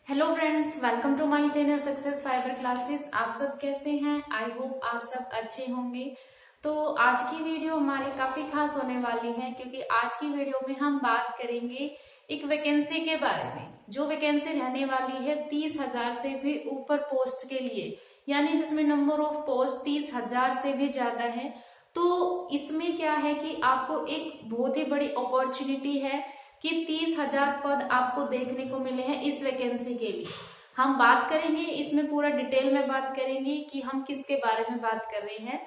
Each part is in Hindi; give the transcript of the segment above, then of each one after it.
Hello friends, welcome to my channel success fiber classes. आप सब कैसे हैं? आई होप आप सब अच्छे होंगे। तो आज की वीडियो हमारी काफी खास होने वाली है क्योंकि आज की वीडियो में हम बात करेंगे एक वैकेंसी के बारे में, जो वैकेंसी रहने वाली है 30,000 से भी ऊपर पोस्ट के लिए, यानी जिसमें नंबर ऑफ पोस्ट 30,000 से भी ज्यादा है। तो इसमें क्या है कि आपको एक बहुत ही बड़ी अपॉर्चुनिटी है कि 30,000 पद आपको देखने को मिले हैं इस वैकेंसी के लिए। हम बात करेंगे इसमें पूरा डिटेल में बात करेंगे कि हम किसके बारे में बात कर रहे हैं।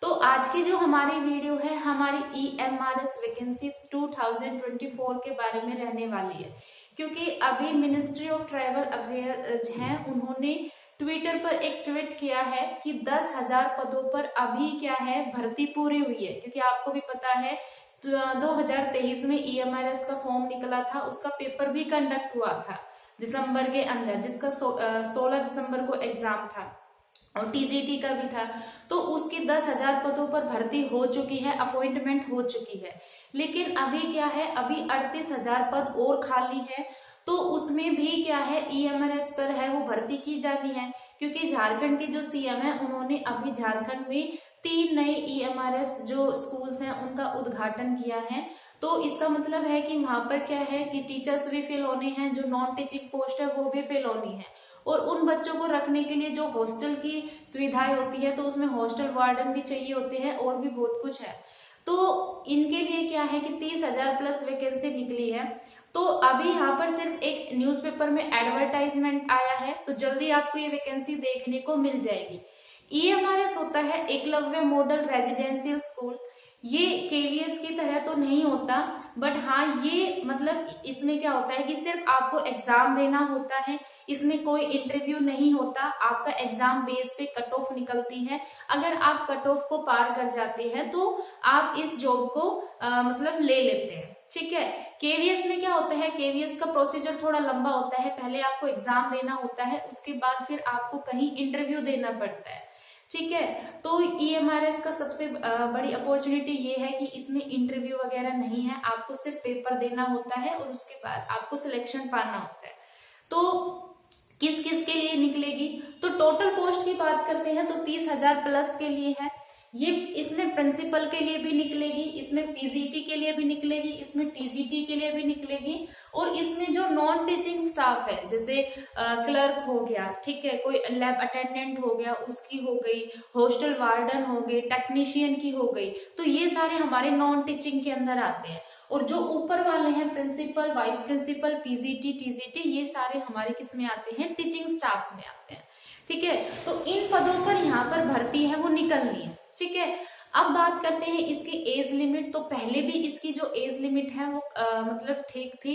तो आज की जो हमारी वीडियो है हमारी EMRS वैकेंसी 2024 के बारे में रहने वाली है, क्योंकि अभी मिनिस्ट्री ऑफ ट्राइबल अफेयर्स है, उन्होंने ट्विटर पर एक ट्वीट किया है कि 10,000 पदों पर अभी क्या है भर्ती पूरी हुई है। क्योंकि आपको भी पता है 2023 में EMRS का फॉर्म निकला था, उसका पेपर भी कंडक्ट हुआ था दिसंबर के अंदर, जिसका 16 दिसंबर को एग्जाम था और TGT का भी था। तो उसकी 10,000 पदों पर भर्ती हो चुकी है, अपॉइंटमेंट हो चुकी है। लेकिन अभी क्या है, अभी 38,000 पद और खाली है। तो उसमें भी क्या है, EMRS पर है वो भर्ती की जानी है, क्योंकि झारखंड के जो CM है उन्होंने अभी झारखंड में 3 नए EMRS जो स्कूल्स हैं उनका उद्घाटन किया है। तो इसका मतलब है कि वहां पर क्या है कि टीचर्स भी फिल होने हैं, जो नॉन टीचिंग पोस्ट है वो भी फिल होनी है, और उन बच्चों को रखने के लिए जो हॉस्टल की सुविधाएं होती है तो उसमें हॉस्टल वार्डन भी चाहिए होते हैं और भी बहुत कुछ है। तो इनके लिए क्या है कि 30,000 प्लस वैकेंसी निकली है। तो अभी यहाँ पर सिर्फ एक न्यूज़पेपर में एडवर्टाइजमेंट आया है, तो जल्दी आपको ये वैकेंसी देखने को मिल जाएगी। EMRS होता है एकलव्य मॉडल रेजिडेंशियल स्कूल। ये KVS की तरह तो नहीं होता, बट हाँ ये मतलब इसमें क्या होता है कि सिर्फ आपको एग्जाम देना होता है, इसमें कोई इंटरव्यू नहीं होता, आपका एग्जाम बेस पे कट ऑफ निकलती है। अगर आप कट ऑफ को पार कर जाते हैं तो आप इस जॉब को मतलब ले लेते हैं, ठीक है। KVS में क्या होता है, KVS का प्रोसीजर थोड़ा लंबा होता है, पहले आपको एग्जाम देना होता है, उसके बाद फिर आपको कहीं इंटरव्यू देना पड़ता है, ठीक है। तो EMRS का सबसे बड़ी अपॉर्चुनिटी ये है कि इसमें इंटरव्यू वगैरह नहीं है, आपको सिर्फ पेपर देना होता है और उसके बाद आपको सिलेक्शन पाना होता है। तो किस किस के लिए निकलेगी, तो टोटल पोस्ट की बात करते हैं तो 30,000 प्लस के लिए है ये। इसमें प्रिंसिपल के लिए भी निकलेगी, इसमें PGT के लिए भी निकलेगी, इसमें TGT के लिए भी निकलेगी, और इसमें जो नॉन टीचिंग स्टाफ है जैसे क्लर्क हो गया, ठीक है, कोई लैब अटेंडेंट हो गया उसकी हो गई, हॉस्टल वार्डन हो गई, टेक्नीशियन की हो गई, तो ये सारे हमारे नॉन टीचिंग के अंदर आते हैं। और जो ऊपर वाले हैं principal, vice principal, PGT, TGT, ये सारे हमारे किस में आते हैं, टीचिंग स्टाफ में आते हैं, ठीक है। तो इन पदों पर यहाँ पर भर्ती है वो निकलनी है, ठीक है। अब बात करते हैं इसकी एज लिमिट। तो पहले भी इसकी जो एज लिमिट है वो मतलब ठीक थी,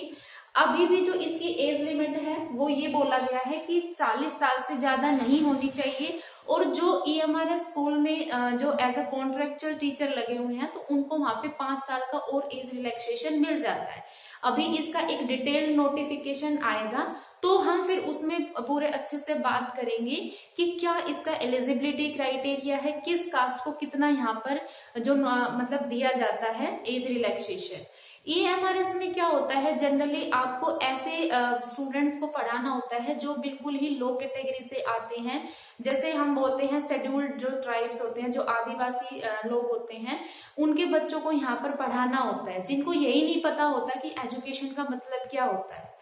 अभी भी जो इसकी एज लिमिट है वो ये बोला गया है कि 40 साल से ज्यादा नहीं होनी चाहिए। और जो EMRS स्कूल में जो एज अ कॉन्ट्रेक्चुअल टीचर लगे हुए हैं तो उनको वहां पे 5 साल का और एज रिलैक्सेशन मिल जाता है। अभी इसका एक डिटेल नोटिफिकेशन आएगा तो हम फिर उसमें पूरे अच्छे से बात करेंगे कि क्या इसका एलिजिबिलिटी क्राइटेरिया है, किस कास्ट को कितना यहाँ पर जो मतलब दिया जाता है एज रिलैक्सेशन। EMRS में क्या होता है, जनरली आपको ऐसे स्टूडेंट्स को पढ़ाना होता है जो बिल्कुल ही लो कैटेगरी से आते हैं, जैसे हम बोलते हैं शेड्यूल्ड जो ट्राइब्स होते हैं, जो आदिवासी लोग होते हैं, उनके बच्चों को यहाँ पर पढ़ाना होता है, जिनको यही नहीं पता होता कि एजुकेशन का मतलब क्या होता है।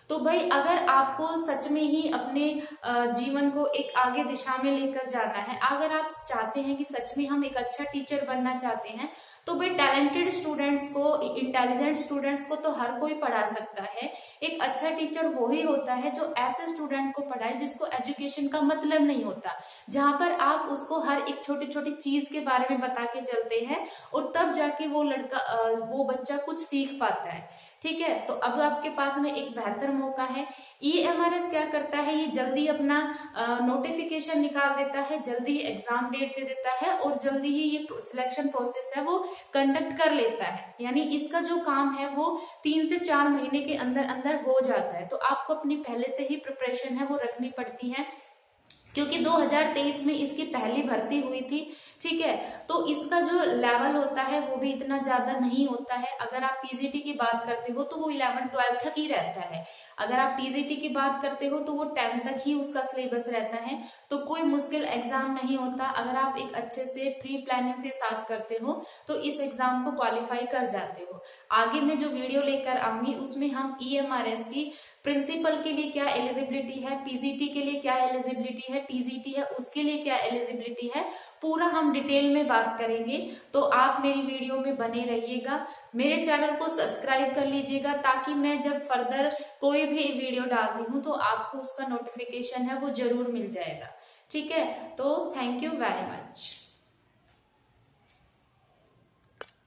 तो भाई अगर आपको सच में ही अपने जीवन को एक आगे दिशा में लेकर जाना है, अगर आप चाहते हैं कि सच में हम एक अच्छा टीचर बनना चाहते हैं, तो भाई टैलेंटेड स्टूडेंट्स को, इंटेलिजेंट स्टूडेंट्स को तो हर कोई पढ़ा सकता है। एक अच्छा टीचर वही होता है जो ऐसे स्टूडेंट को पढ़ाए जिसको एजुकेशन का मतलब नहीं होता, जहां पर आप उसको हर एक छोटी छोटी चीज के बारे में बता के चलते हैं और तब जाके वो लड़का वो बच्चा कुछ सीख पाता है, ठीक है। तो अब आपके पास में एक बेहतर मौका है। EMRS क्या करता है, ये जल्दी अपना नोटिफिकेशन निकाल देता है, जल्दी एग्जाम डेट दे देता है और जल्दी ही ये सिलेक्शन प्रोसेस है वो कंडक्ट कर लेता है। यानी इसका जो काम है वो 3 से 4 महीने के अंदर अंदर हो जाता है। तो आपको अपनी पहले से ही प्रिपरेशन है वो रखनी पड़ती है। क्योंकि 2023 में इसकी पहली भर्ती हुई थी। ठीक है, तो इसका जो लेवल होता है वो भी इतना ज्यादा नहीं होता है। अगर आप पीजीटी की बात करते हो तो वो 11-12 तक ही रहता है। अगर आप टीजीटी की बात करते हो तो वो 10 तक ही उसका सिलेबस रहता है। तो कोई मुश्किल एग्जाम नहीं होता। अगर आप एक अच्छे से प्री प्लानिंग के साथ करते हो तो इस एग्जाम को क्वालिफाई कर जाते हो। आगे मैं जो वीडियो लेकर आऊंगी उसमें हम ईएमआरएस की प्रिंसिपल के लिए क्या एलिजिबिलिटी है, पीजीटी के लिए क्या एलिजिबिलिटी है, टीजीटी है उसके लिए क्या एलिजिबिलिटी है, पूरा हम डिटेल में बात करेंगे। तो आप मेरी वीडियो में बने रहिएगा, मेरे चैनल को सब्सक्राइब कर लीजिएगा ताकि मैं जब फर्दर कोई भी वीडियो डालती हूँ तो आपको उसका नोटिफिकेशन है वो जरूर मिल जाएगा। ठीक है, तो थैंक यू वेरी मच।